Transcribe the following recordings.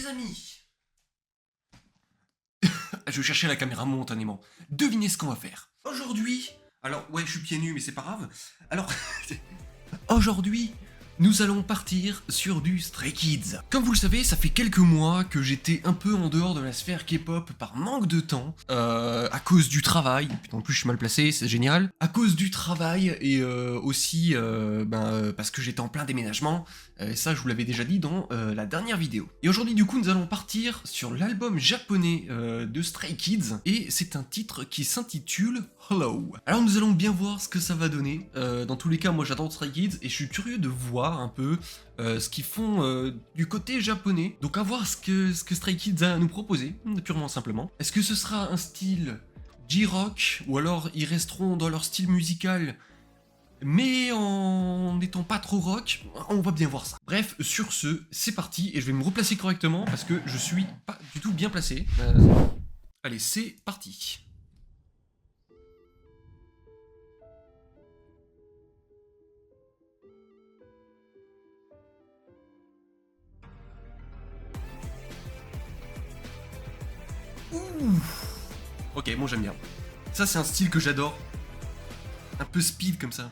amis, je cherchais la caméra momentanément. Devinez ce qu'on va faire. Aujourd'hui, alors ouais, je suis pieds nus, mais c'est pas grave. Alors, aujourd'hui, nous allons partir sur du Stray Kids. Comme vous le savez, ça fait quelques mois que j'étais un peu en dehors de la sphère K-pop par manque de temps, à cause du travail. Putain, en plus je suis mal placé, c'est génial. À cause du travail et aussi parce que j'étais en plein déménagement. Et ça, je vous l'avais déjà dit dans la dernière vidéo. Et aujourd'hui, du coup, nous allons partir sur l'album japonais de Stray Kids. Et c'est un titre qui s'intitule Hello. Alors nous allons bien voir ce que ça va donner. Dans tous les cas, moi j'adore Stray Kids et je suis curieux de voir un peu ce qu'ils font du côté japonais. Donc à voir ce que Stray Kids a à nous proposer, purement simplement. Est-ce que ce sera un style J-rock ou alors ils resteront dans leur style musical mais en n'étant pas trop rock? On va bien voir ça. Bref, sur ce, c'est parti et je vais me replacer correctement parce que je suis pas du tout bien placé. Allez, c'est parti. Ouh. Ok, bon, j'aime bien. Ça, c'est un style que j'adore. Un peu speed comme ça.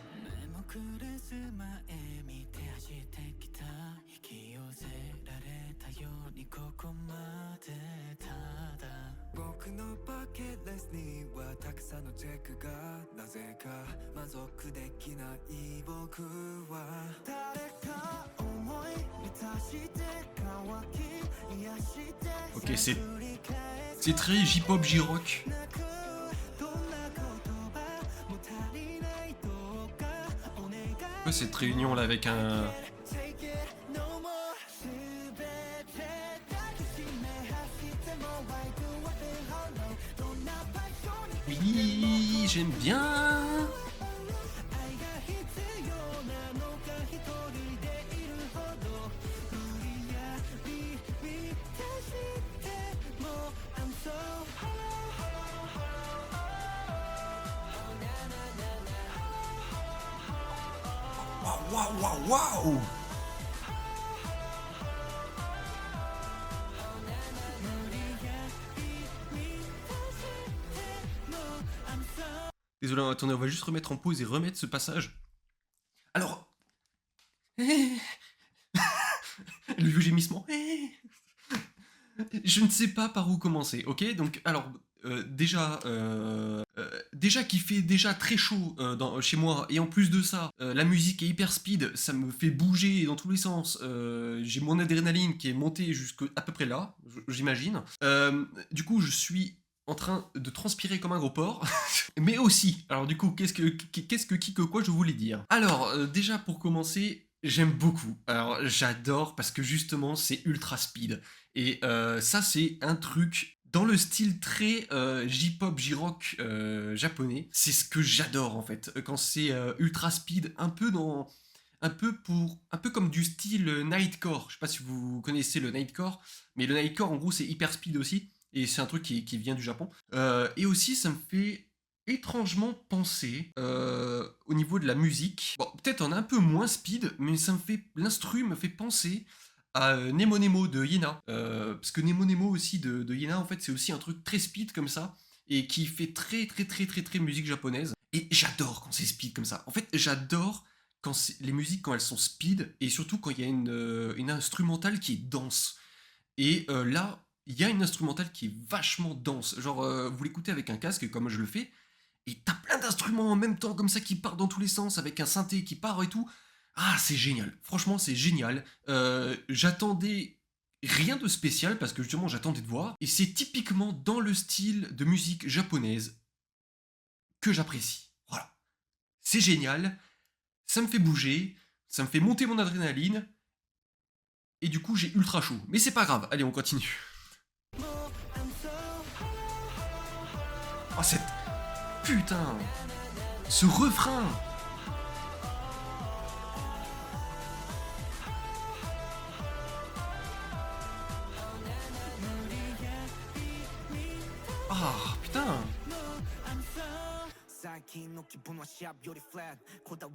Ok, c'est très J-pop, J-rock. Quoi cette réunion là avec un... Oui, j'aime bien. Waouh, waouh, waouh. Désolé, attendez, on va juste remettre en pause et remettre ce passage. Alors... Le vieux gémissement. Je ne sais pas par où commencer, ok? Donc, alors, déjà qu'il fait déjà très chaud chez moi, et en plus de ça, la musique est hyper speed, ça me fait bouger dans tous les sens. J'ai mon adrénaline qui est montée jusqu'à à peu près là, j'imagine. Du coup, je suis en train de transpirer comme un gros porc. Mais aussi, alors du coup, qu'est-ce que quoi je voulais dire? Alors, déjà pour commencer, j'aime beaucoup. Alors, j'adore parce que justement, c'est ultra speed. Et ça, c'est un truc dans le style très J-pop, J-rock japonais. C'est ce que j'adore en fait. Quand c'est ultra speed, un peu comme du style Nightcore. Je sais pas si vous connaissez le Nightcore, mais le Nightcore en gros c'est hyper speed aussi. Et c'est un truc qui vient du Japon. Et aussi, ça me fait étrangement penser au niveau de la musique. Bon, peut-être en un peu moins speed, mais l'instru me fait penser à Nemo Nemo de Yena. Parce que Nemo Nemo aussi de Yena, en fait, c'est aussi un truc très speed comme ça, et qui fait très très très très très musique japonaise. Et j'adore quand c'est speed comme ça. En fait, j'adore quand les musiques quand elles sont speed, et surtout quand il y a une instrumentale qui est dense. Et là, il y a une instrumentale qui est vachement dense. Genre, vous l'écoutez avec un casque, comme je le fais, et t'as plein d'instruments en même temps, comme ça, qui partent dans tous les sens, avec un synthé qui part et tout. Ah, c'est génial. Franchement, c'est génial. J'attendais rien de spécial, parce que justement, j'attendais de voir. Et c'est typiquement dans le style de musique japonaise que j'apprécie. Voilà. C'est génial. Ça me fait bouger. Ça me fait monter mon adrénaline. Et du coup, j'ai ultra chaud. Mais c'est pas grave. Allez, on continue. Oh, cette... Putain. Ce refrain. Ah, putain.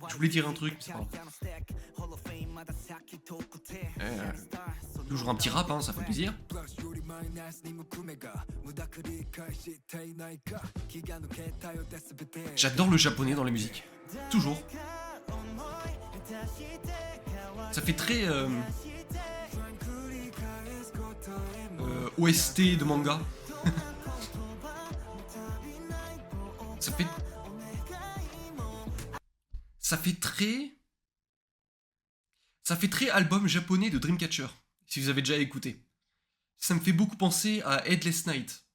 Je voulais dire un truc, mais c'est pas grave. Toujours un petit rap, hein, ça fait plaisir. J'adore le japonais dans les musiques. Toujours. Ça fait très OST de manga. ça fait ça fait très ça fait très album japonais de Dreamcatcher, si vous avez déjà écouté. Ça me fait beaucoup penser à Headless Night.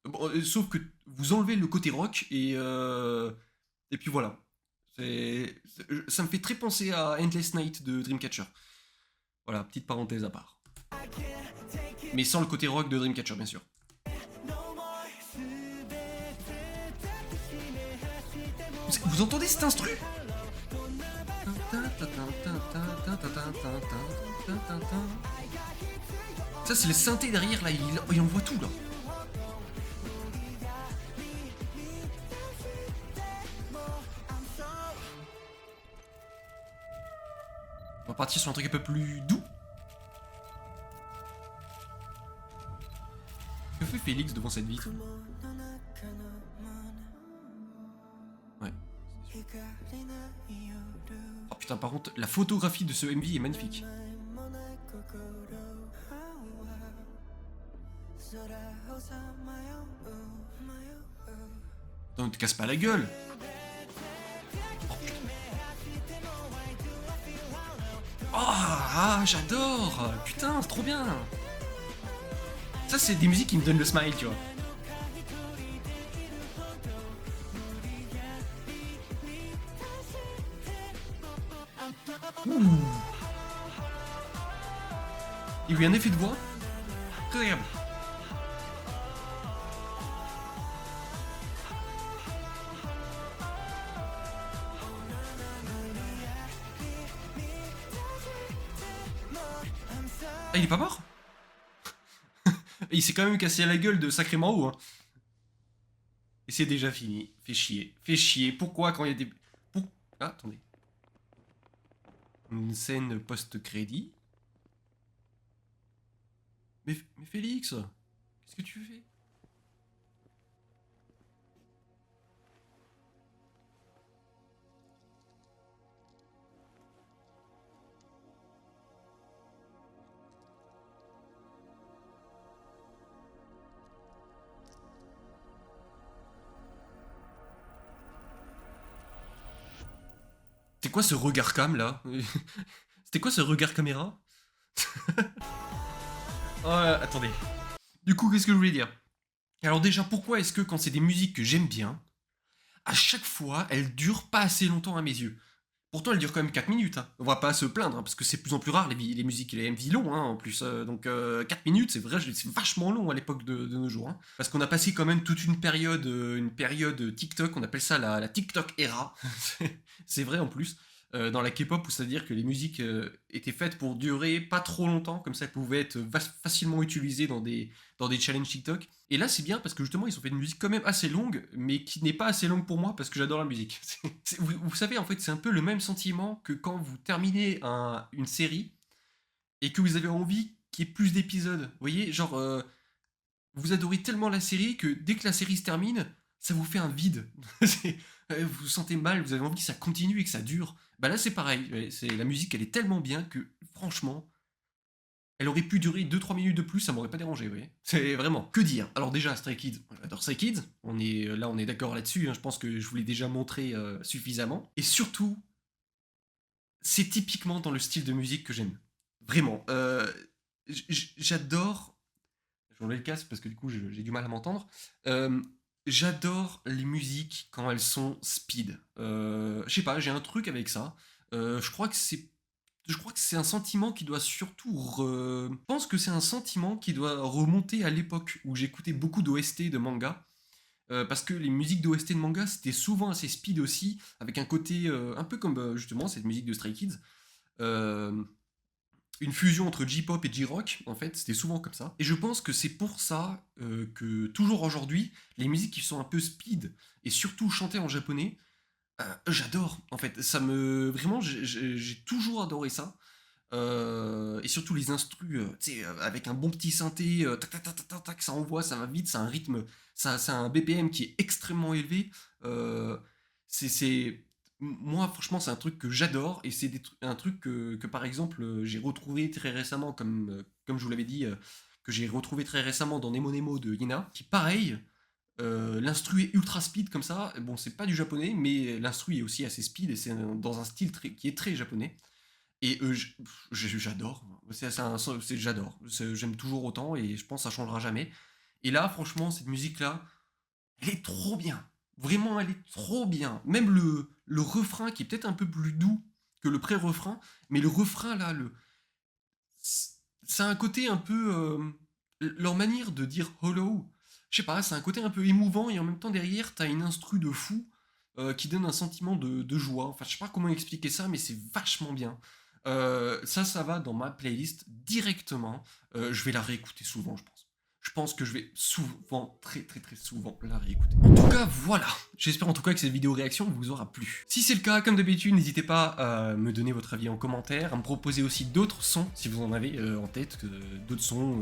Bon, sauf que vous enlevez le côté rock et puis voilà. Ça me fait très penser à Endless Night de Dreamcatcher. Voilà, petite parenthèse à part. Mais sans le côté rock de Dreamcatcher, bien sûr. Vous entendez cet instru? Ça, c'est les synthés derrière, là, il envoie tout, là. On va partir sur un truc un peu plus doux. Que fait Félix devant cette vitre? Ouais. Oh putain, par contre, la photographie de ce MV est magnifique. Non, ne te casse pas la gueule. Oh, j'adore. Putain, c'est trop bien. Ça, c'est des musiques qui me donnent le smile, tu vois. Ouh. Il y a eu un effet de voix très agréable. Ah, il est pas mort? Il s'est quand même cassé la gueule de sacrément haut. Hein. Et c'est déjà fini. Fait chier. Fait chier. Pourquoi quand il y a des... Ah, attendez. Une scène post-crédit. Mais Félix, qu'est-ce que tu fais? C'était quoi ce regard cam là? C'était quoi ce regard caméra? Oh, attendez. Du coup, qu'est-ce que je voulais dire? Alors déjà, pourquoi est-ce que quand c'est des musiques que j'aime bien, à chaque fois, elles durent pas assez longtemps à mes yeux? Pourtant, elles durent quand même 4 minutes. Hein. On va pas se plaindre, hein, parce que c'est de plus en plus rare les musiques et les MV longs, hein, en plus. Donc 4 minutes, c'est vrai, c'est vachement long à l'époque de nos jours. Hein. Parce qu'on a passé quand même toute une période TikTok, on appelle ça la TikTok era. c'est vrai en plus. Dans la K-pop, où c'est-à-dire que les musiques étaient faites pour durer pas trop longtemps, comme ça elles pouvaient être facilement utilisées dans des challenges TikTok. Et là, c'est bien parce que justement, ils ont fait une musique quand même assez longue, mais qui n'est pas assez longue pour moi parce que j'adore la musique. Vous savez, en fait, c'est un peu le même sentiment que quand vous terminez une série et que vous avez envie qu'il y ait plus d'épisodes. Vous voyez, genre, vous adorez tellement la série que dès que la série se termine, ça vous fait un vide. Vous vous sentez mal, vous avez envie que ça continue et que ça dure. Bah là, c'est pareil. La musique, elle est tellement bien que, franchement, elle aurait pu durer 2-3 minutes de plus, ça m'aurait pas dérangé, vous voyez. C'est vraiment, que dire. Alors déjà, Stray Kids, j'adore Stray Kids, on est d'accord là-dessus, hein, je pense que je vous l'ai déjà montré suffisamment. Et surtout, c'est typiquement dans le style de musique que j'aime. Vraiment. J'adore... Je vais le casque parce que du coup, j'ai du mal à m'entendre. J'adore les musiques quand elles sont speed. Je sais pas, j'ai un truc avec ça. Je crois que c'est un sentiment qui doit surtout... Je pense que c'est un sentiment qui doit remonter à l'époque où j'écoutais beaucoup d'OST de manga. Parce que les musiques d'OST de manga, c'était souvent assez speed aussi, avec un côté un peu comme justement cette musique de Stray Kids. Une fusion entre J-pop et J-rock, en fait, c'était souvent comme ça. Et je pense que c'est pour ça que toujours aujourd'hui, les musiques qui sont un peu speed et surtout chantées en japonais, J'adore, en fait. Ça me vraiment, j'ai toujours adoré ça. Et surtout les instrus, tu sais, avec un bon petit synthé, tac, tac, tac, tac, tac, tac, ça envoie, ça va vite, c'est un rythme, ça a un BPM qui est extrêmement élevé. C'est moi, franchement, c'est un truc que j'adore et c'est un truc que, par exemple, j'ai retrouvé très récemment, comme je vous l'avais dit, que j'ai retrouvé très récemment dans Nemo Nemo de Yena, qui pareil, l'instru est ultra speed comme ça. Bon, c'est pas du japonais, mais l'instru est aussi assez speed et c'est dans un style qui est très japonais. Et j'adore. J'adore. J'aime toujours autant et je pense que ça changera jamais. Et là, franchement, cette musique-là, elle est trop bien. Vraiment, elle est trop bien. Même le refrain qui est peut-être un peu plus doux que le pré-refrain, mais le refrain là, ça a un côté un peu. Leur manière de dire hollow, je sais pas, c'est un côté un peu émouvant et en même temps derrière, t'as une instru de fou qui donne un sentiment de joie. Enfin, je sais pas comment expliquer ça, mais c'est vachement bien. Ça va dans ma playlist directement. Je vais la réécouter souvent, je pense. Je pense que je vais souvent, très très très souvent, la réécouter. En tout cas, voilà. J'espère en tout cas que cette vidéo réaction vous aura plu. Si c'est le cas, comme d'habitude, n'hésitez pas à me donner votre avis en commentaire, à me proposer aussi d'autres sons, si vous en avez en tête, d'autres sons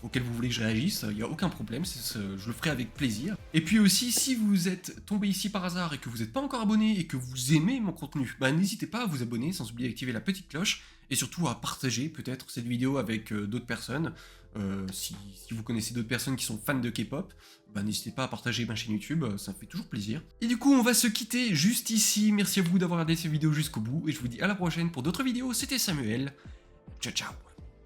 auxquels vous voulez que je réagisse, il n'y a aucun problème, je le ferai avec plaisir. Et puis aussi, si vous êtes tombé ici par hasard et que vous n'êtes pas encore abonné et que vous aimez mon contenu, bah, n'hésitez pas à vous abonner sans oublier d'activer la petite cloche et surtout à partager peut-être cette vidéo avec d'autres personnes. Si vous connaissez d'autres personnes qui sont fans de K-pop, bah, n'hésitez pas à partager ma chaîne YouTube, ça me fait toujours plaisir. Et du coup, on va se quitter juste ici. Merci à vous d'avoir regardé cette vidéo jusqu'au bout et je vous dis à la prochaine pour d'autres vidéos. C'était Samuel. Ciao ciao.